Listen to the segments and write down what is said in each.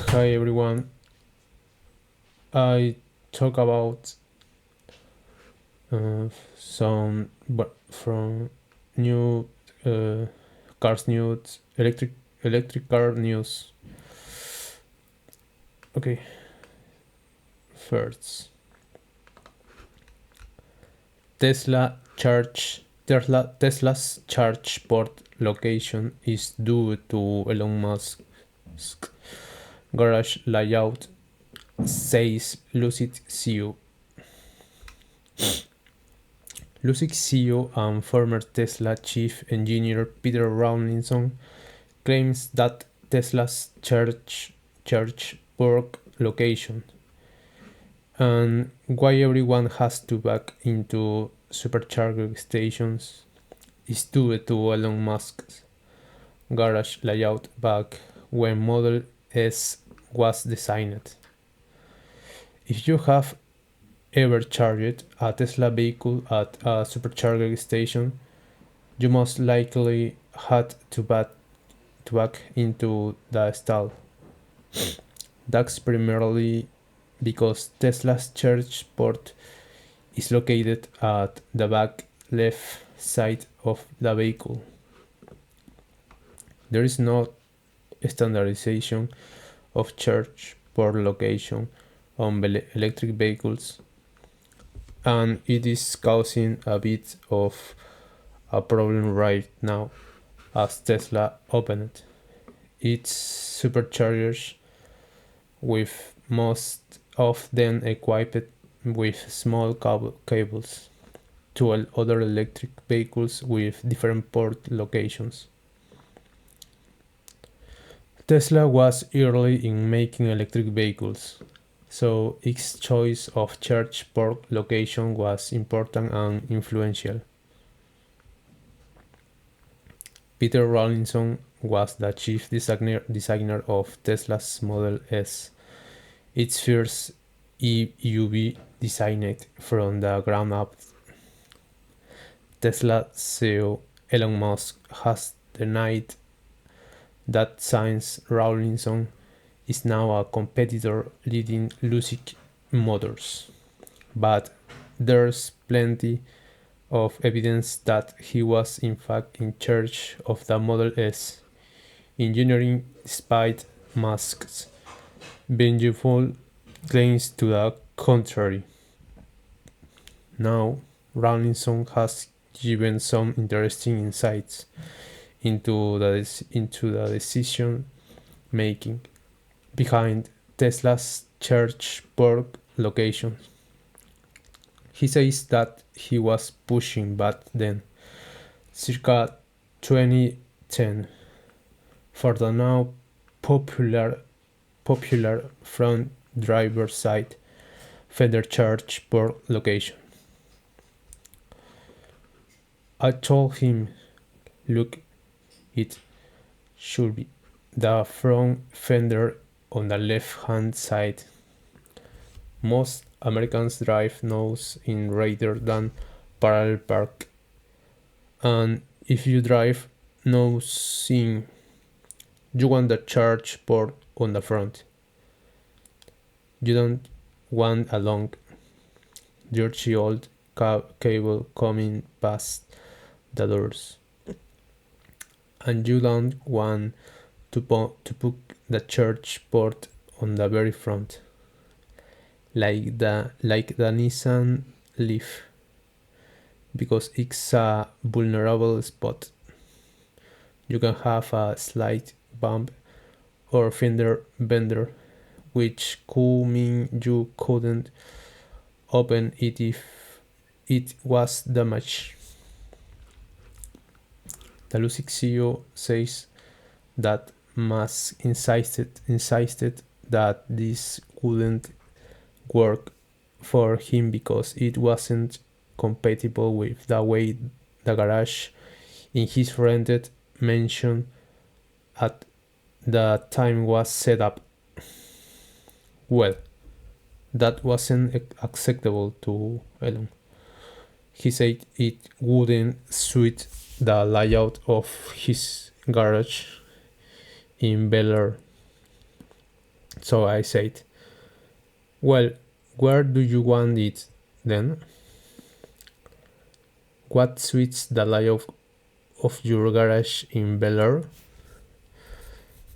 Hi everyone. I talk about some but from new cars news, electric car news. Okay, first Tesla's charge port location is due to Elon Musk's garage layout, says Lucid CEO. Lucid CEO and former Tesla chief engineer Peter Rawlinson claims that Tesla's charge port location and why everyone has to back into supercharger stations is due to Elon Musk's garage layout back when Model S was designed. If you have ever charged a Tesla vehicle at a supercharger station, you most likely had to back into the stall. That's primarily because Tesla's charge port is located at the back left side of the vehicle. There is no standardization of charge port location on electric vehicles, and it is causing a bit of a problem right now as Tesla opened its superchargers with most of them equipped with small cables to other electric vehicles with different port locations. Tesla was early in making electric vehicles, so its choice of charge port location was important and influential. Peter Rawlinson was the chief designer of Tesla's Model S, its first EUV designed from the ground up. Tesla CEO Elon Musk has denied that since Rawlinson is now a competitor leading Lucid Motors, but there's plenty of evidence that he was in fact in charge of the Model S engineering despite Musk's vengeful claims to the contrary. Now, Rawlinson has given some interesting insights into the decision making behind Tesla's charge port location. He says that he was pushing back then, circa 2010, for the now popular front driver side fender charge port location. I told him, look, it should be the front fender on the left hand side. Most Americans drive nose in rather than parallel park, and if you drive nose in, you want the charge port on the front. You don't want a long, dirty old cable coming past the doors, and you don't want to put the charge port on the very front, like the Nissan Leaf, because it's a vulnerable spot. You can have a slight bump or fender bender, which could mean you couldn't open it if it was damaged. The Lucid CEO says that Musk insisted that this wouldn't work for him because it wasn't compatible with the way the garage in his rented mansion at the time was set up. Well, that wasn't acceptable to Elon. He said it wouldn't suit the layout of his garage in Bel Air. So I said, well, where do you want it then? What suits the layout of your garage in Bel Air?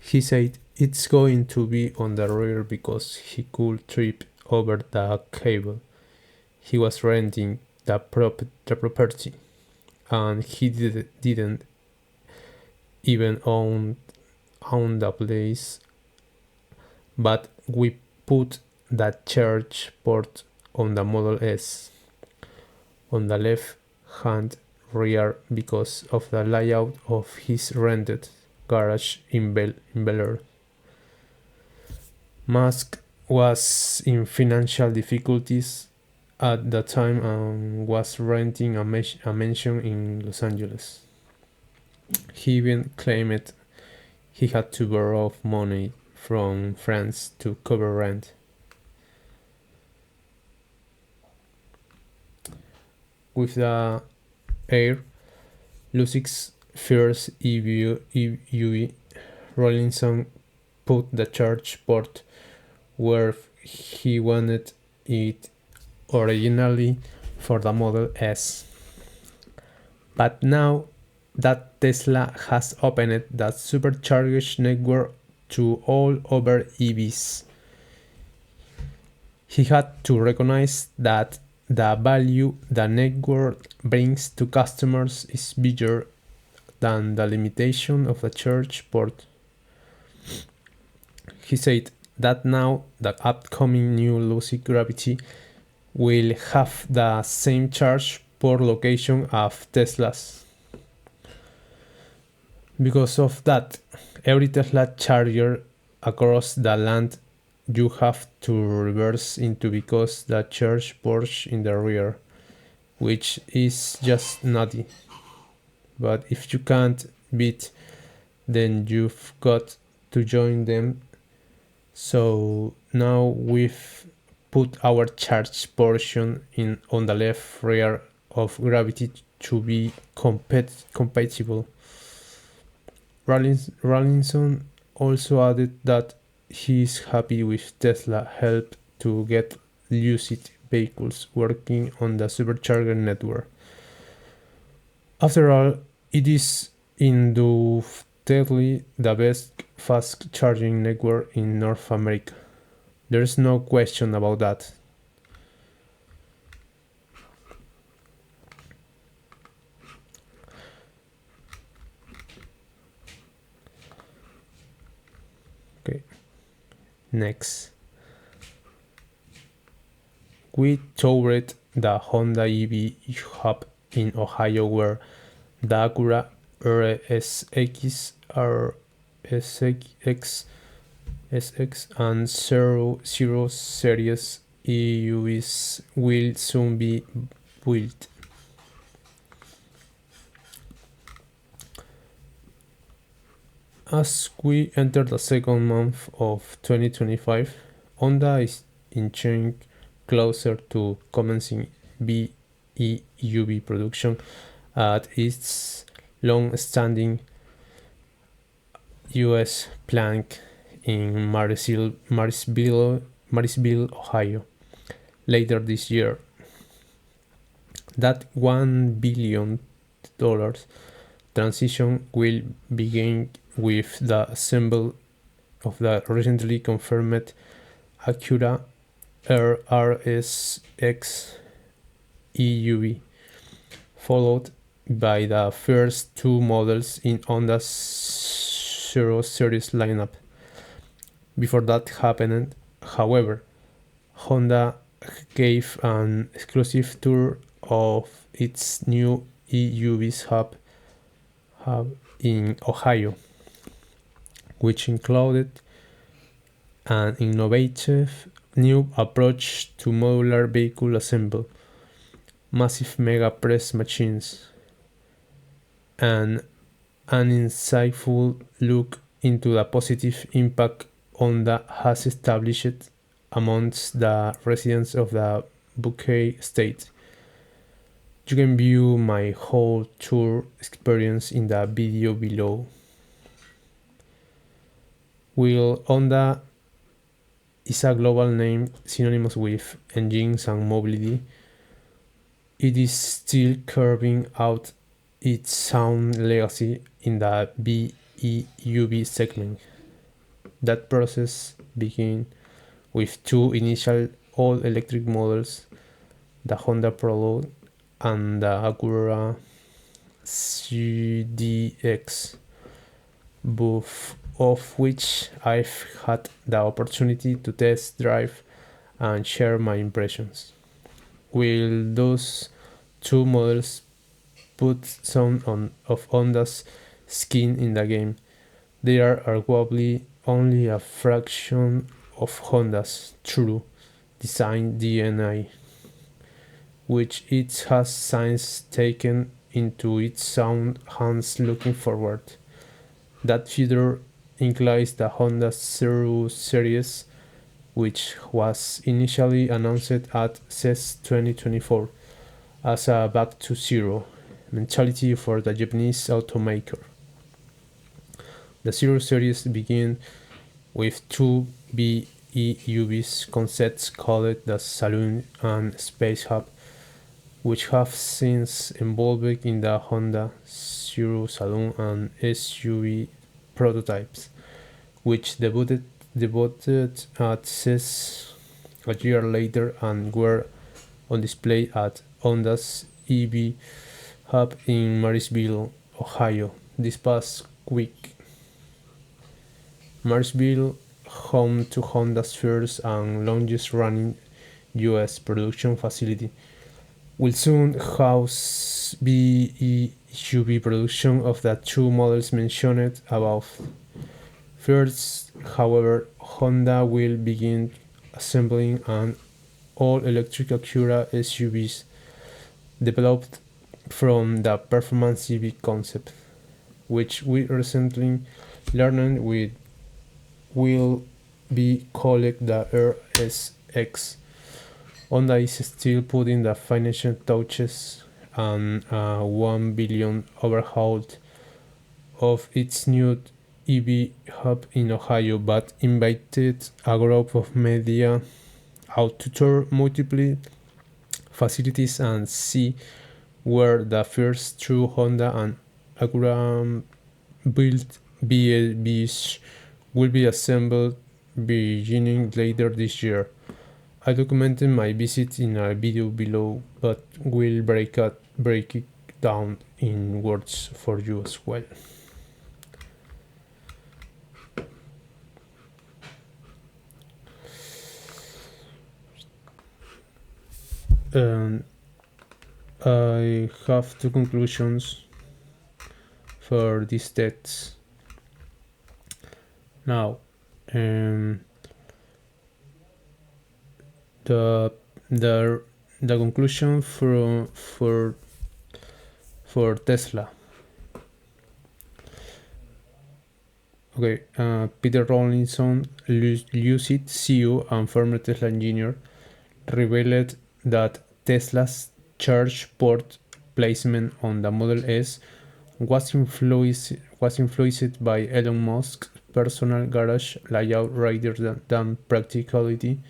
He said it's going to be on the rear because he could trip over the cable. He was renting the property and he didn't even own the place, but we put the charge port on the Model S on the left hand rear because of the layout of his rented garage in Bel Air. Musk was in financial difficulties at the time and was renting a mansion in Los Angeles. He even claimed he had to borrow money from friends to cover rent. With the Air, Lucic's first EV, Rollinson put the charge port where he wanted it originally for the Model S. But now that Tesla has opened the supercharged network to all other EVs, he had to recognize that the value the network brings to customers is bigger than the limitation of the charge port. He said that now the upcoming new Lucid Gravity will have the same charge port location as Tesla's. Because of that, every Tesla charger across the land you have to reverse into because the charge port in the rear, which is just nutty. But if you can't beat, then you've got to join them. So now we've put our charge portion in on the left rear of Gravity to be compatible. Rawlinson also added that he is happy with Tesla help to get Lucid vehicles working on the supercharger network. After all, it is undoubtedly the best fast charging network in North America. There's no question about that. Okay. Next, we toured the Honda EV hub in Ohio where the Acura RSX, RSX, SX, and Zero series EUVs will soon be built. As we enter the second month of 2025, Honda is inching closer to commencing BEUV production at its long-standing US plant in Marysville, Ohio, later this year. That $1 billion transition will begin with the assembly of the recently confirmed Acura RSX EUV, followed by the first two models in Honda's Zero series lineup. Before that happened, however, Honda gave an exclusive tour of its new EUV's hub in Ohio, which included an innovative new approach to modular vehicle assembly, massive mega press machines, and an insightful look into the positive impact Honda has established amongst the residents of the Buckeye State. You can view my whole tour experience in the video below. Will Honda is a global name synonymous with engines and mobility. It is still carving out its sound legacy in the BEUV segment. That process began with two initial all-electric models, the Honda Prologue and the Acura CDX, both of which I've had the opportunity to test drive and share my impressions. Will those two models put some of Honda's skin in the game? They are arguably only a fraction of Honda's true design DNA, which it has since taken into its own hands looking forward. That future includes the Honda Zero Series, which was initially announced at CES 2024 as a back to zero mentality for the Japanese automaker. The Zero Series began with two BEUVs concepts called the Saloon and Space Hub, which have since evolved in the Honda Zero Saloon and SUV prototypes, which debuted at CES a year later and were on display at Honda's EV Hub in Marysville, Ohio, this past week. Marysville, home to Honda's first and longest running US production facility, will soon house BEUV production of the two models mentioned above. First, however, Honda will begin assembling an all-electric Acura SUVs developed from the performance EV concept, which we recently learned will be called the RSX. Honda is still putting the financial touches on a 1 billion overhaul of its new EV hub in Ohio, but invited a group of media out to tour multiple facilities and see where the first true Honda and Acura built BEVs will be assembled beginning later this year. I documented my visit in a video below, but will break it down in words for you as well. And I have two conclusions for these texts. Now, the the the conclusion for Tesla. Okay, Peter Rawlinson, Lucid CEO and former Tesla engineer, revealed that Tesla's charge port placement on the Model S was influenced by Elon Musk's personal garage layout rather than practicality.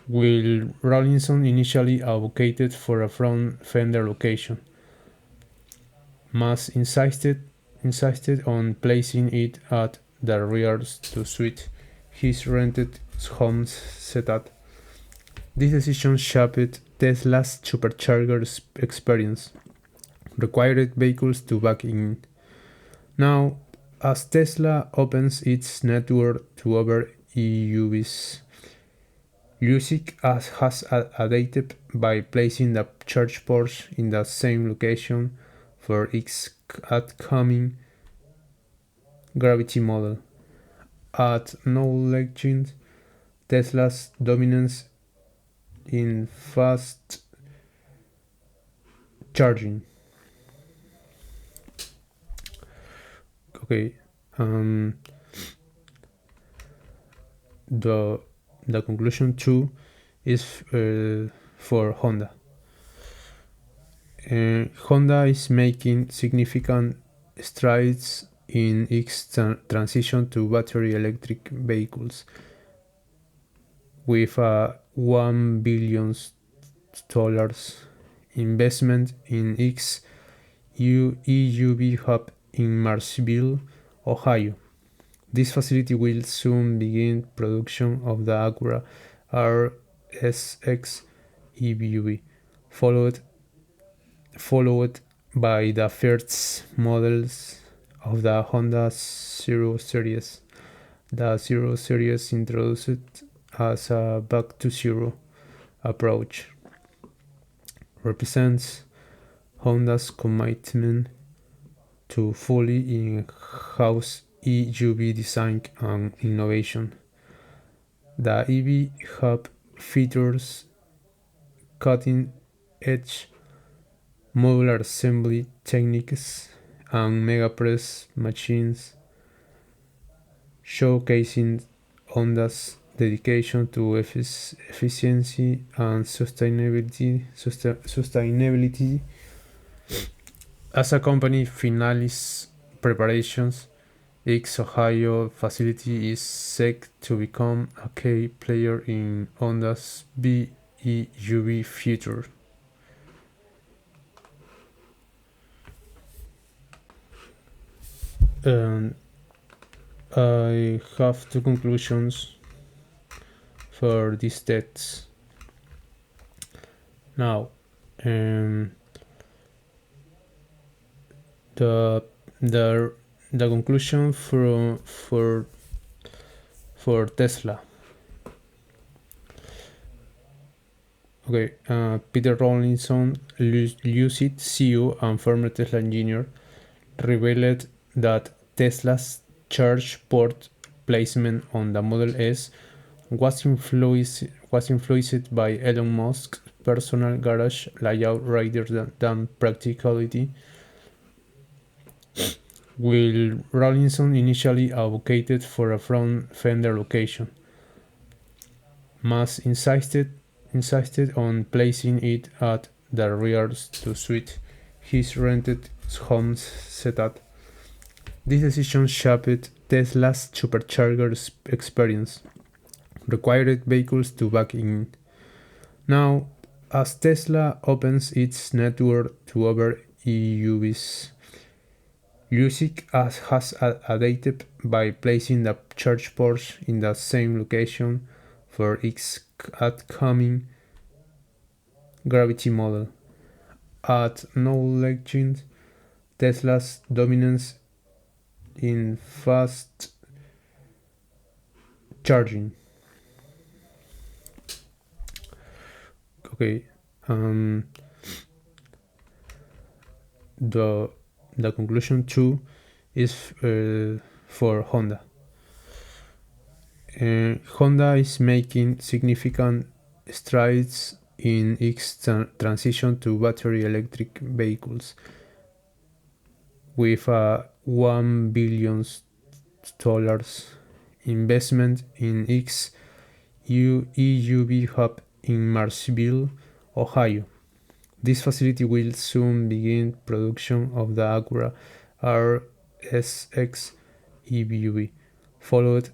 While Rawlinson initially advocated for a front fender location, Musk insisted on placing it at the rear to suit his rented home setup. This decision shaped Tesla's supercharger experience, required vehicles to back in. Now, as Tesla opens its network to other EUVs, Lucid has adapted by placing the charge ports in the same location for its upcoming Gravity model, acknowledging Tesla's dominance in fast charging. Okay, the conclusion too is for Honda. Honda is making significant strides in its transition to battery electric vehicles, with a $1 billion investment in its EUV hub in Marshville, Ohio. This facility will soon begin production of the Acura RSX EUV, followed by the first models of the Honda Zero Series. The Zero Series introduced as a back to zero approach represents Honda's commitment to fully in-house EUV design and innovation. The EV hub features cutting-edge modular assembly techniques and mega press machines, showcasing Honda's dedication to efficiency and sustainability. As a company finalizes preparations, its Ohio facility is set to become a key player in Honda's BEUV future. And I have two conclusions for these tests. Now, the conclusion for Tesla. Okay, Peter Rawlinson, Lucid CEO and former Tesla engineer, revealed that Tesla's charge port placement on the Model S was influenced by Elon Musk's personal garage layout rather than practicality. While Rawlinson initially advocated for a front fender location, Musk insisted on placing it at the rear to suit his rented home setup. This decision shaped Tesla's supercharger experience, required vehicles to back in. Now, as Tesla opens its network to other EUVs, Lucid has adapted by placing the charge ports in the same location for its upcoming Gravity model, acknowledging Tesla's dominance in fast charging. Okay, the conclusion too is for Honda. Honda is making significant strides in its transition to battery electric vehicles, with a $1 billion investment in its EUV hub in Marshville, Ohio. This facility will soon begin production of the Acura RSX EUV, followed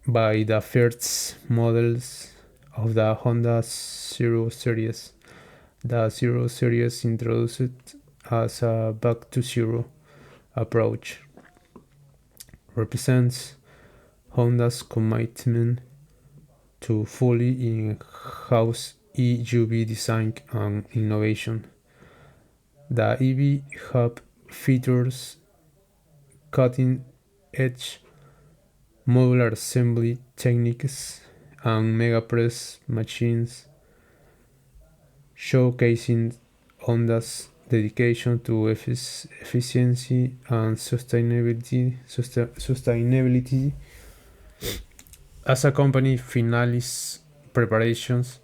by the first models of the Honda Zero Series. The Zero Series introduced as a back to zero approach represents Honda's commitment to fully in-house EUV design and innovation. The EV hub features cutting-edge modular assembly techniques and mega press machines, showcasing Honda's dedication to efficiency and sustainability. As a company finalizes preparations,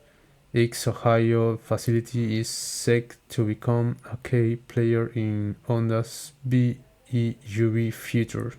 its Ohio facility is set to become a key player in Honda's BEUV future.